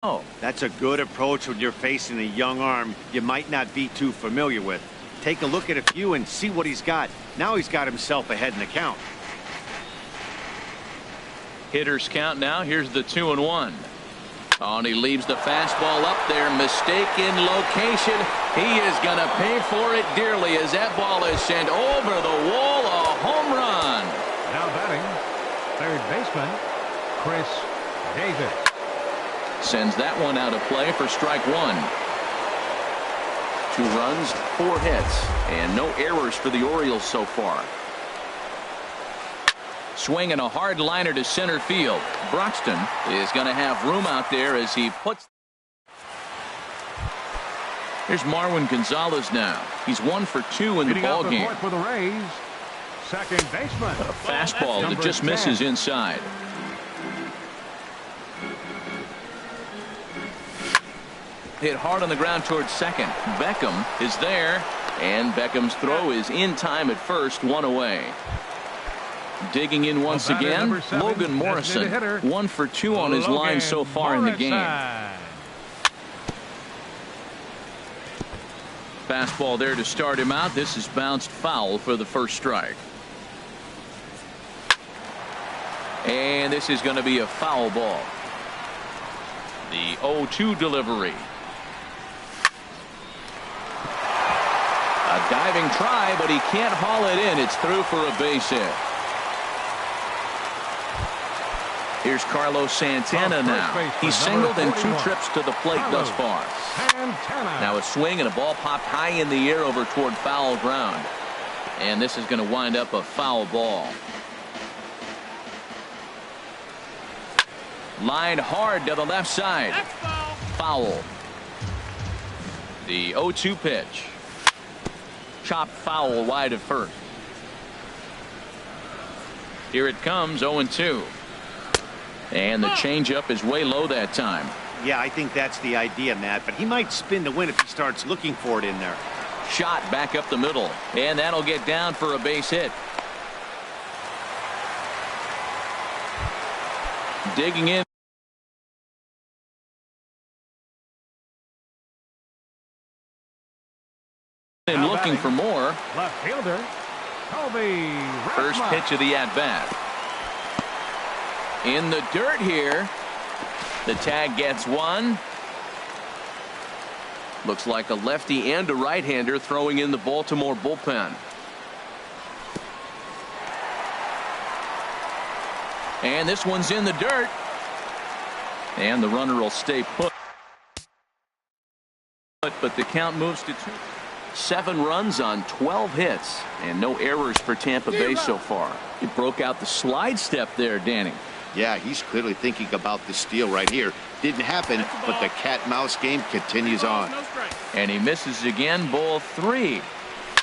Oh, that's a good approach when you're facing a young arm you might not be too familiar with. Take a look at a few and see what he's got. Now he's got himself ahead in the count. Hitters count now. Here's the 2-1. Oh, and he leaves the fastball up there. Mistaken location. He is going to pay for it dearly as that ball is sent over the wall. A home run. Now batting, third baseman, Chris Davis. Sends that one out of play for strike one. 2 runs, 4 hits, and no errors for the Orioles so far. Swinging a hard liner to center field. Broxton is going to have room out there as he puts. Here's Marwin Gonzalez now. He's 1 for 2 in the ball game. For the Rays, second baseman. A fastball that just misses inside. Hit hard on the ground towards second. Beckham is there, and Beckham's throw is in time at first, 1 away. Digging in once again, Logan Morrison, 1 for 2 on his line so far in the game. Fastball there to start him out. This is bounced foul for the first strike. And this is going to be a foul ball. The 0-2 delivery. A diving try, but he can't haul it in. It's through for a base hit. Here's Carlos Santana now. He's singled in 2 trips to the plate thus far. Now a swing and a ball popped high in the air over toward foul ground. And this is going to wind up a foul ball. Lined hard to the left side. Foul. The 0-2 pitch. Chopped foul wide of first. Here it comes, 0-2. And the changeup is way low that time. Yeah, I think that's the idea, Matt, but he might spin to win if he starts looking for it in there. Shot back up the middle, and that'll get down for a base hit. Digging in. And looking for more. Left fielder, Kobe. First pitch of the at-bat. In the dirt here. The tag gets 1. Looks like a lefty and a right-hander throwing in the Baltimore bullpen. And this one's in the dirt. And the runner will stay put. But the count moves to 2. 7 runs on 12 hits and no errors for Tampa Bay so far. He broke out the slide step there, Danny. Yeah, he's clearly thinking about the steal right here. Didn't happen, but the cat-mouse game continues on. And he misses again, ball 3.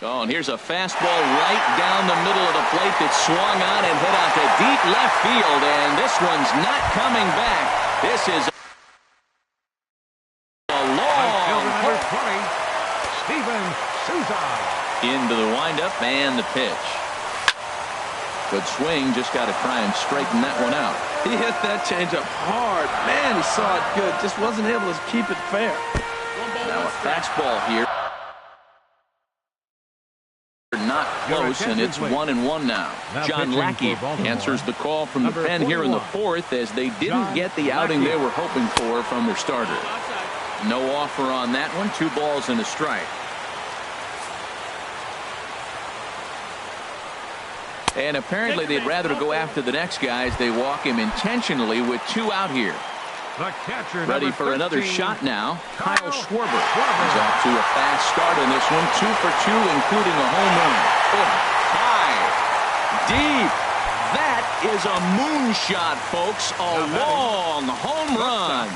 Oh, and here's a fastball right down the middle of the plate that swung on and hit out to deep left field, and this one's not coming back. This is a long number 20, Steven Souza. Into the windup and the pitch. Good swing, just got to try and straighten that one out. He hit that changeup hard. Man, he saw it good. Just wasn't able to keep it fair. Now a fastball here. Not close, and it's 1-1 now. John Lackey answers the call from the pen here in the 4th as they didn't get the outing they were hoping for from their starter. No offer on that one. 2 balls and a strike. And apparently they'd rather go after the next guy as they walk him intentionally with 2 out here. Ready for another shot now. Kyle Schwarber is off to a fast start in this one. 2 for 2, including a home run. High, deep. That is a moonshot, folks. A long home run.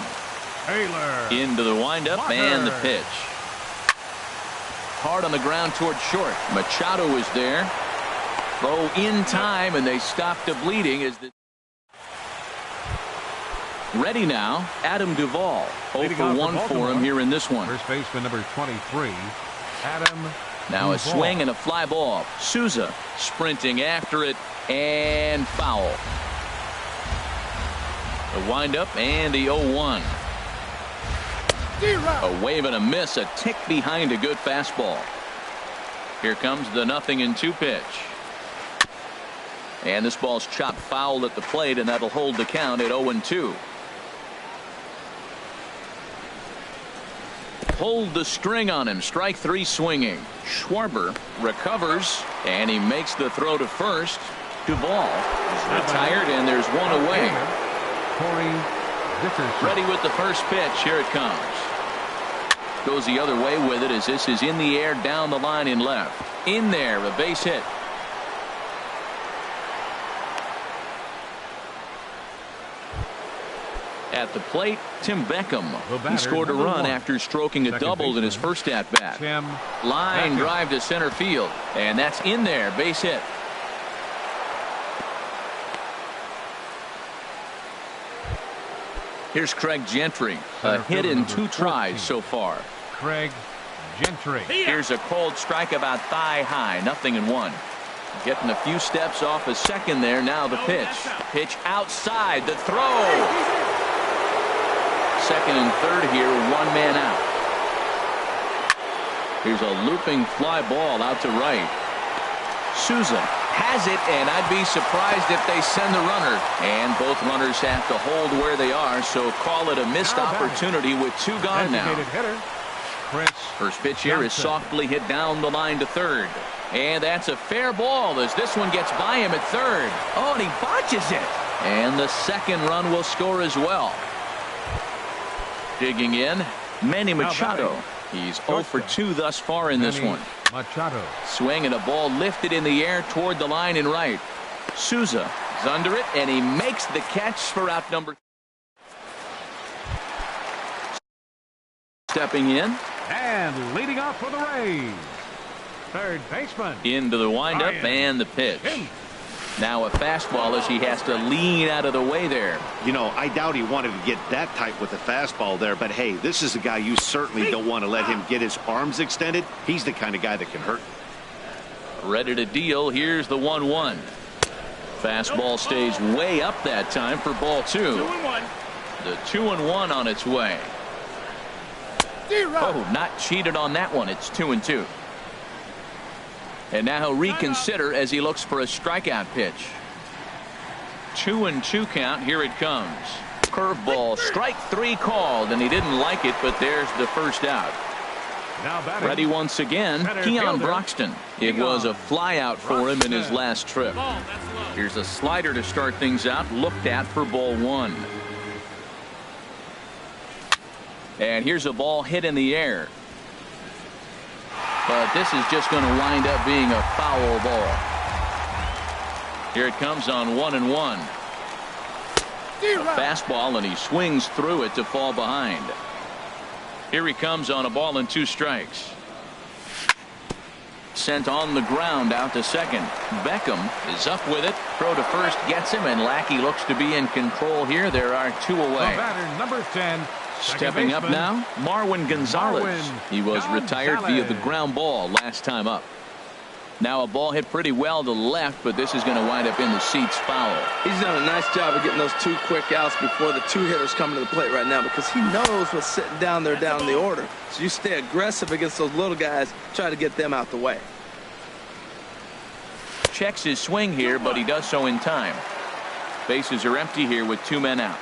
Into the windup and the pitch. Hard on the ground toward short. Machado is there. Throw in time, and they stop the bleeding as the. Ready now, Adam Duvall. 0 for 1 for him here in this one. First baseman number 23, Adam Now Duvall. a swing and a fly ball. Souza sprinting after it, and foul. The windup and the 0-1. A wave and a miss, a tick behind a good fastball. Here comes the 0-2 pitch. And this ball's chopped foul at the plate, and that'll hold the count at 0-2. Pulled the string on him. Strike three swinging. Schwarber recovers, and he makes the throw to first. Duvall is retired, and there's one away. Ready with the first pitch. Here it comes. Goes the other way with it as this is in the air down the line in left. In there, a base hit. At the plate, Tim Beckham. He scored a run after stroking a double in his first at-bat. Line drive to center field, and that's in there, base hit. Here's Craig Gentry. A hit in 2 tries so far. Craig Gentry. Here's a cold strike about thigh high, 0-1. Getting a few steps off a second there. Now the pitch. Pitch outside. The throw. Second and third here, 1 man out. Here's a looping fly ball out to right. Souza has it, and I'd be surprised if they send the runner. And both runners have to hold where they are, so call it a missed opportunity with 2 gone now. First pitch here is softly hit down the line to third. And that's a fair ball as this one gets by him at third. Oh, and he botches it. And the second run will score as well. Digging in, Manny Machado. He's 0 for 2 thus far in this one. Machado. Swing and a ball lifted in the air toward the line in right. Souza is under it, and he makes the catch for out number. Stepping in. And leading off for the Rays. Third baseman. Into the windup and the pitch. Now a fastball as he has to lean out of the way there. You know, I doubt he wanted to get that tight with the fastball there, but hey, this is a guy you certainly don't want to let him get his arms extended. He's the kind of guy that can hurt. Ready to deal. Here's the 1-1. Fastball stays way up that time for ball 2. 2-1. The 2-1 on its way. Oh, not cheated on that one. It's 2-2. And now he'll reconsider as he looks for a strikeout pitch. 2-2 count. Here it comes. Curveball, strike 3 called, and he didn't like it, but there's the first out. Ready once again, Keon Broxton. It was a flyout for him in his last trip. Here's a slider to start things out, looked at for ball 1. And here's a ball hit in the air. But this is just going to wind up being a foul ball. Here it comes on 1-1. A fastball, and he swings through it to fall behind. Here he comes on a ball and 2 strikes. Sent on the ground out to second. Beckham is up with it. Throw to first gets him, and Lackey looks to be in control here. There are 2 away. Batter number 10. Stepping up now, Marwin Gonzalez. He was retired via the ground ball last time up. Now a ball hit pretty well to the left, but this is going to wind up in the seats foul. He's done a nice job of getting those 2 quick outs before the 2 hitters come to the plate right now, because he knows what's sitting down there down the order. So you stay aggressive against those little guys, try to get them out the way. Checks his swing here, but he does so in time. Bases are empty here with 2 men out.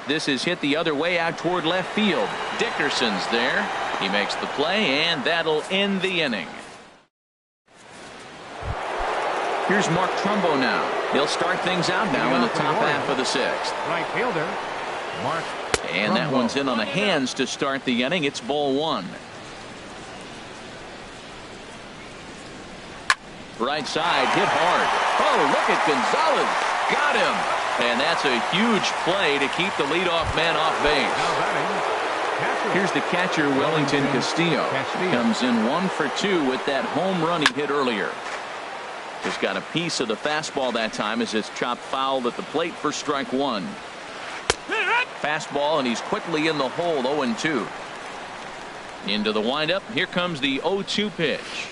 This is hit the other way out toward left field. Dickerson's there. He makes the play, and that'll end the inning. Here's Mark Trumbo now. He'll start things out now in the top half of the 6th. Right fielder, Mark. And that one's in on the hands to start the inning. It's ball 1. Right side, hit hard. Oh, look at Gonzalez. Got him. And that's a huge play to keep the leadoff man off base. Here's the catcher, Wellington Castillo. Comes in 1 for 2 with that home run he hit earlier. Just got a piece of the fastball that time as it's chopped foul at the plate for strike 1. Fastball, and he's quickly in the hole, 0-2. Into the windup. Here comes the 0-2 pitch.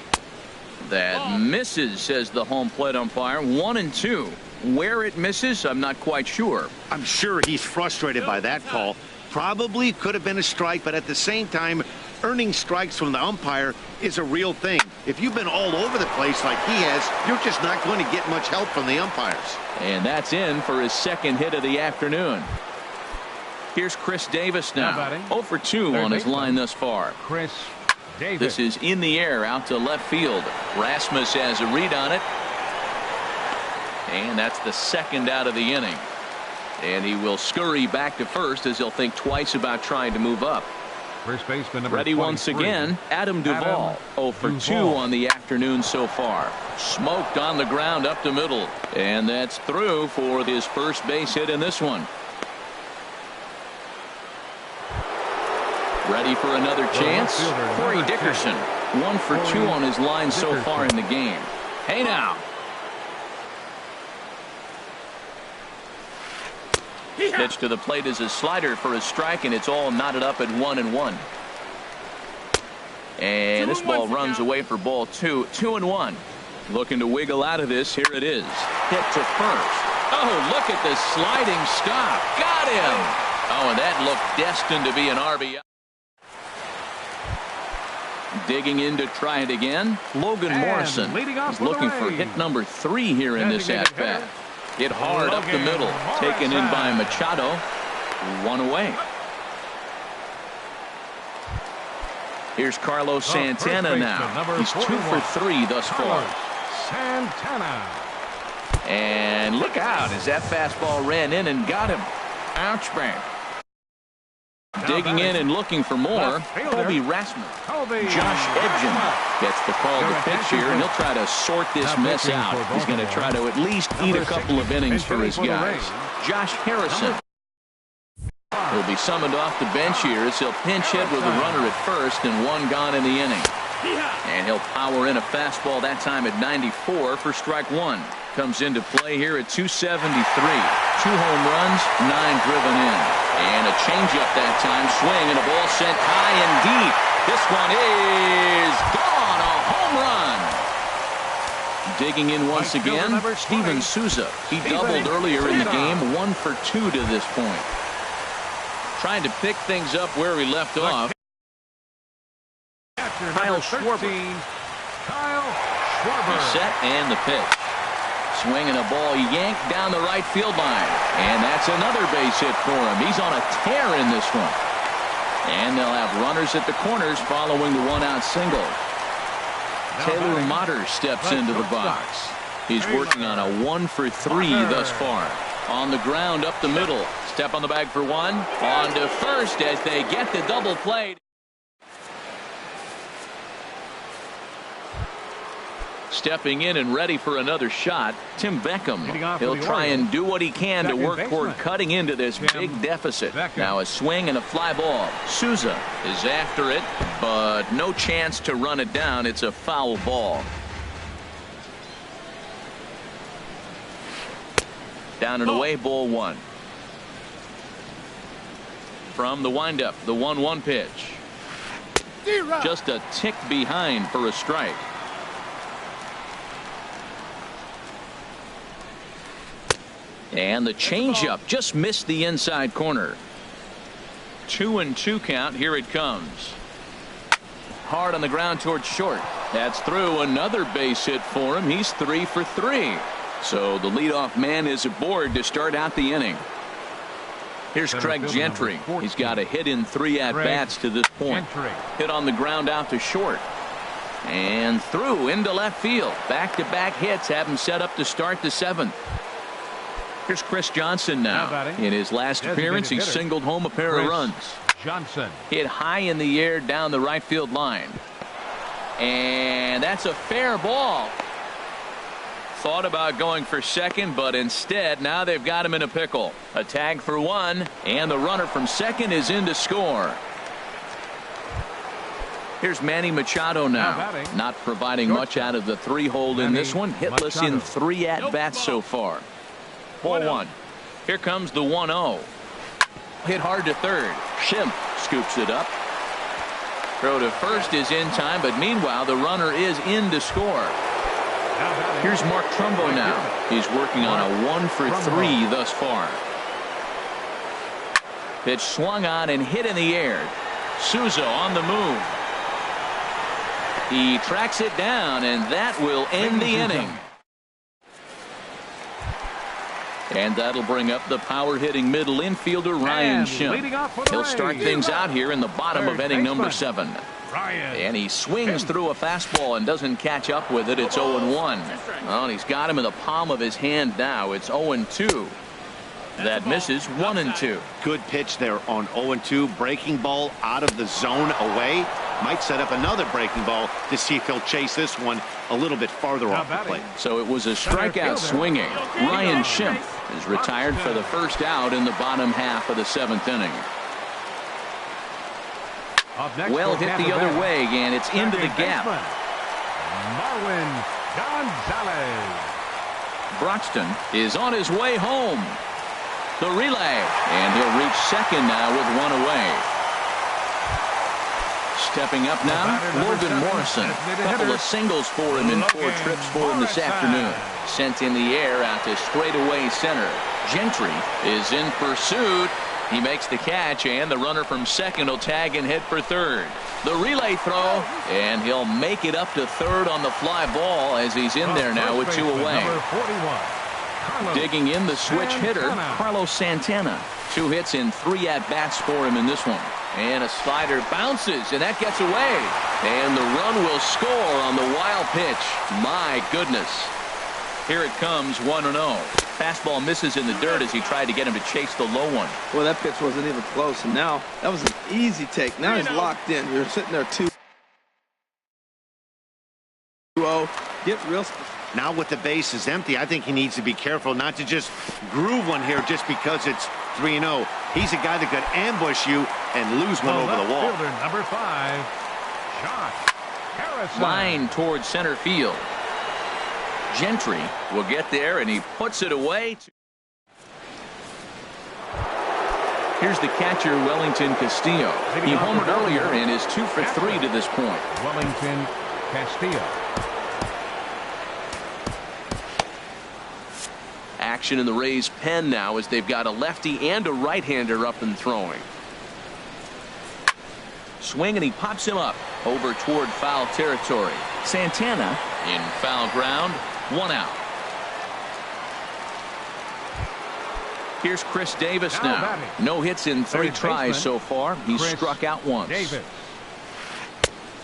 That misses, says the home plate umpire. 1-2. Where it misses, I'm not quite sure. I'm sure he's frustrated by that call. Probably could have been a strike, but at the same time, earning strikes from the umpire is a real thing. If you've been all over the place like he has, you're just not going to get much help from the umpires. And that's in for his second hit of the afternoon. Here's Chris Davis now. 0 for 2 on his line thus far. Chris Davis. This is in the air out to left field. Rasmus has a read on it. And that's the second out of the inning. And he will scurry back to first as he'll think twice about trying to move up. First baseman number Ready 23. once again, Adam Duvall. 0 for 2 on the afternoon so far. Smoked on the ground up the middle. And that's through for his first base hit in this one. Ready for another chance. Corey Dickerson. 1 for 2 on his line so far in the game. Hey now. Pitch to the plate is a slider for a strike, and it's all knotted up at 1-1. And this ball runs away for ball 2. 2-1. Looking to wiggle out of this. Here it is. Hit to first. Oh, look at the sliding stop. Got him. Oh, and that looked destined to be an RBI. Digging in to try it again. Logan Morrison is looking for hit number 3 here in this at-bat. Hit hard up the middle. Taken in by Machado. 1 away. Here's Carlos Santana now. He's 2 for 3 thus far. Santana. And look out as that fastball ran in and got him. Ouch, bang. Digging in and looking for more. Colby Rasmus. Josh Edgen gets the call to pitch here, and he'll try to sort this mess out. He's going to try to at least eat a couple of innings for his guys. Josh Harrison. He'll be summoned off the bench here as he'll pinch hit with a runner at first and 1 gone in the inning. And he'll power in a fastball that time at 94 for strike 1. Comes into play here at 273. 2 home runs, 9 driven in. And a changeup that time. Swing and a ball sent high and deep. This one is gone. A home run. Digging in once again, Steven Souza. He doubled earlier in the game. 1 for 2 to this point. Trying to pick things up where he left off. Kyle Schwarber. Set and the pitch. Swinging a ball yanked down the right field line. And that's another base hit for him. He's on a tear in this one. And they'll have runners at the corners following the 1-out single. Taylor Motter steps into the box. He's working on a 1 for 3 thus far. On the ground up the middle. Step on the bag for 1. On to first as they get the double play. Stepping in and ready for another shot, Tim Beckham. He'll try and do what he can to work toward cutting into this big deficit. Now a swing and a fly ball. Souza is after it, but no chance to run it down. It's a foul ball. Down and away, ball 1. From the windup, the 1-1 pitch. Just a tick behind for a strike. And the changeup just missed the inside corner. 2-2 count. Here it comes. Hard on the ground towards short. That's through. Another base hit for him. He's 3 for 3. So the leadoff man is aboard to start out the inning. Here's Craig Gentry. He's got a hit in 3 at-bats to this point. Hit on the ground out to short. And through into left field. Back-to-back hits have him set up to start the 7th. Here's Chris Johnson now. In his last appearance, he singled home a pair of runs. Johnson. Hit high in the air down the right field line. And that's a fair ball. Thought about going for second, but instead now they've got him in a pickle. A tag for 1, and the runner from second is in to score. Here's Manny Machado now. Not providing much out of the 3-hole in this one. Hitless in 3 at-bats so far. Ball 1. Here comes the 1-0. Hit hard to third. Schimpf scoops it up. Throw to first is in time, but meanwhile the runner is in to score. Here's Mark Trumbo now. He's working on a 1-for-3 thus far. Pitch swung on and hit in the air. Souza on the move. He tracks it down, and that will end the inning. And that'll bring up the power-hitting middle infielder, Ryan Schimpf. He'll start things out here in the bottom of inning number 7. And he swings through a fastball and doesn't catch up with it. It's 0-1. Well, and he's got him in the palm of his hand now. It's 0-2. That misses 1-2. Good pitch there on 0-2. Breaking ball out of the zone away. Might set up another breaking ball to see if he'll chase this one a little bit farther off the plate. So it was a strikeout swinging. Ryan Schimpf is retired for the first out in the bottom half of the 7th inning. Well hit the other way, and it's into the gap. Marwin Gonzalez. Broxton is on his way home. The relay, and he'll reach second now with one away. Stepping up now, Logan Morrison. A couple of singles for him in 4 trips for him this afternoon. Sent in the air out to straightaway center. Gentry is in pursuit. He makes the catch, and the runner from second will tag and head for third. The relay throw, and he'll make it up to third on the fly ball as he's in there now with 2 away. Digging in the switch hitter, Carlos Santana. 2 hits and 3 at-bats for him in this one. And a slider bounces, and that gets away. And the run will score on the wild pitch. My goodness. Here it comes, 1-0. Fastball misses in the dirt as he tried to get him to chase the low one. Well, that pitch wasn't even close, and now that was an easy take. Now he's locked in. You're sitting there 2-0. Get real. Now with the bases empty, I think he needs to be careful not to just groove one here just because it's 3-0. He's a guy that could ambush you and lose one over the wall. Fielder, number 5, Josh Harrison. Line towards center field. Gentry will get there, and he puts it away. Here's the catcher, Wellington Castillo. He homered earlier and is 2 for 3 to this point. Wellington Castillo. Action in the Rays' pen now as they've got a lefty and a right-hander up and throwing. Swing, and he pops him up over toward foul territory. Santana in foul ground. 1 out. Here's Chris Davis now. No hits in 3 tries so far. He's struck out once.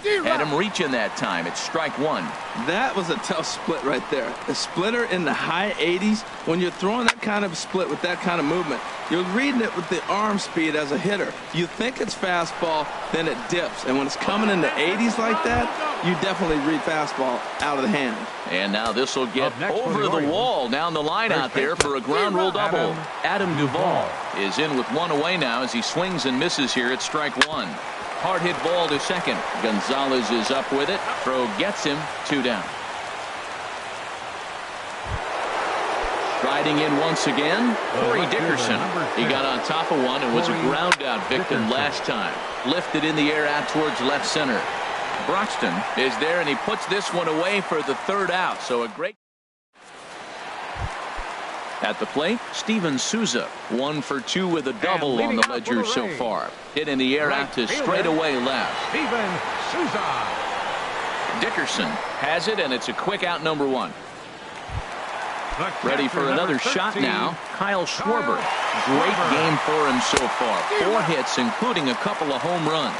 Had him reaching that time. It's strike 1. That was a tough split right there. A splitter in the high 80s. When you're throwing that kind of split with that kind of movement, you're reading it with the arm speed as a hitter. You think it's fastball, then it dips. And when it's coming in the 80s like that, you definitely read fastball out of the hand. And now this will get over the wall down the line out there for a ground rule double. Adam Duvall is in with 1 away now as he swings and misses here at strike 1. Hard hit ball to second. Gonzalez is up with it. Throw gets him. 2 down. Striding in once again, Corey Dickerson. He got on top of one and was a ground out victim last time. Lifted in the air out towards left center. Broxton is there, and he puts this one away for the 3rd out. So a great. At the plate, Steven Souza, 1 for 2 with a double on the ledger so far. Hit in the air out to straightaway left. Steven Souza. Dickerson has it, and it's a quick out, number 1. Ready for another shot now, Kyle Schwarber. Great game for him so far. 4 hits, including a couple of home runs.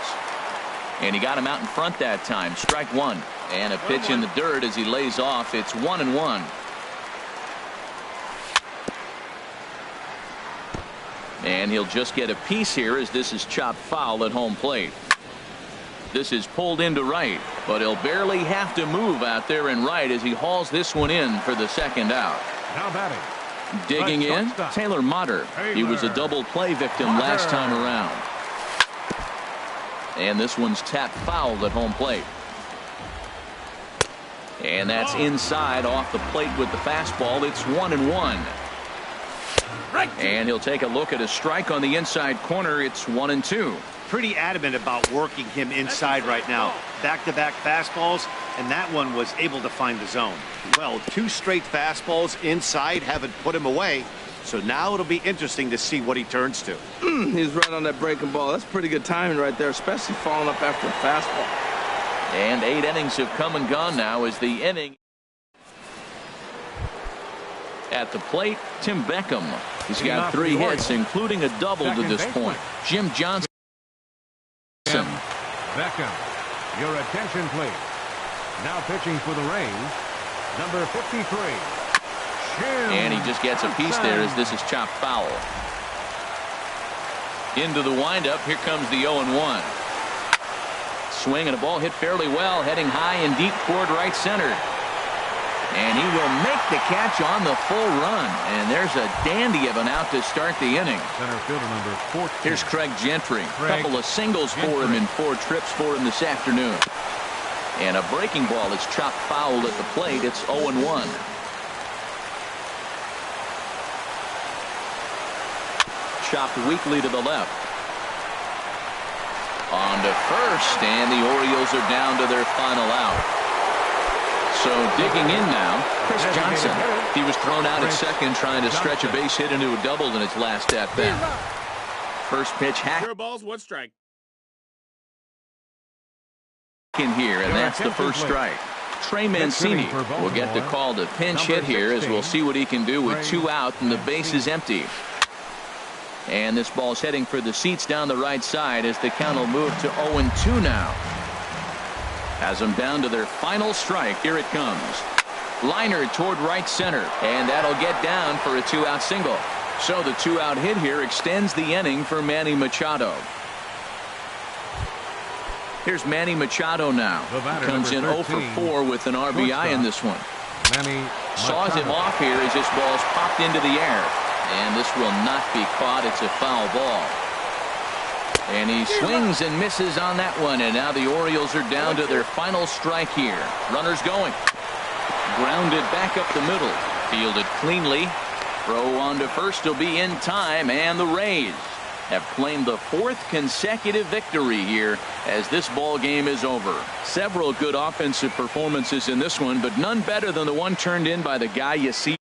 And he got him out in front that time. Strike 1. And a pitch in the dirt as he lays off. It's 1-1. And he'll just get a piece here as this is chopped foul at home plate. This is pulled into right, but he'll barely have to move out there in right as he hauls this one in for the 2nd out. Now batting. Digging in, Taylor Motter. He was a double play victim last time around. And this one's tapped foul at home plate. And that's inside off the plate with the fastball. It's 1-1. And he'll take a look at a strike on the inside corner. It's 1-2. Pretty adamant about working him inside right now. Back-to-back fastballs. and that one was able to find the zone. Well, 2 straight fastballs inside haven't put him away, so now it'll be interesting to see what he turns to. He's right on that breaking ball. That's pretty good timing right there, especially following up after a fastball. And 8 innings have come and gone now as the inning. At the plate, Tim Beckham. He's got 3 hits, including a double to this point. Jim Johnson. Beckham, your attention, please. Now pitching for the Rays, number 53. And he just gets a piece there as this is chopped foul. Into the windup. Here comes the 0-1. Swing and a ball hit fairly well, heading high and deep toward right center. And he will make the catch on the full run. And there's a dandy of an out to start the inning. Center fielder number 14. Here's Craig Gentry. A couple of singles for him in 4 trips for him this afternoon. And a breaking ball is chopped foul at the plate. It's 0-1. Chopped weakly to the left. On to first, and the Orioles are down to their final out. So digging in now, Chris Johnson. He was thrown out at second trying to stretch a base hit into a double in its last at bat. First pitch hack. 0 balls, 1 strike. In here, and that's the first strike. Trey Mancini will get the call to pinch hit here as we'll see what he can do with 2 out and the base is empty. And this ball's heading for the seats down the right side as the count will move to 0-2 now. Has them down to their final strike. Here it comes. Liner toward right center, and that'll get down for a 2-out single. So the 2-out hit here extends the inning for Manny Machado. Here's Manny Machado now. He comes in 0 for 4 with an RBI in this one. Saws him off here as this ball's popped into the air. And this will not be caught. It's a foul ball. And he swings and misses on that one. And now the Orioles are down to their final strike here. Runners going. Grounded back up the middle. Fielded cleanly. Throw on to first will be in time. And the Rays have claimed the 4th consecutive victory here as this ball game is over. Several good offensive performances in this one, but none better than the one turned in by the guy you see.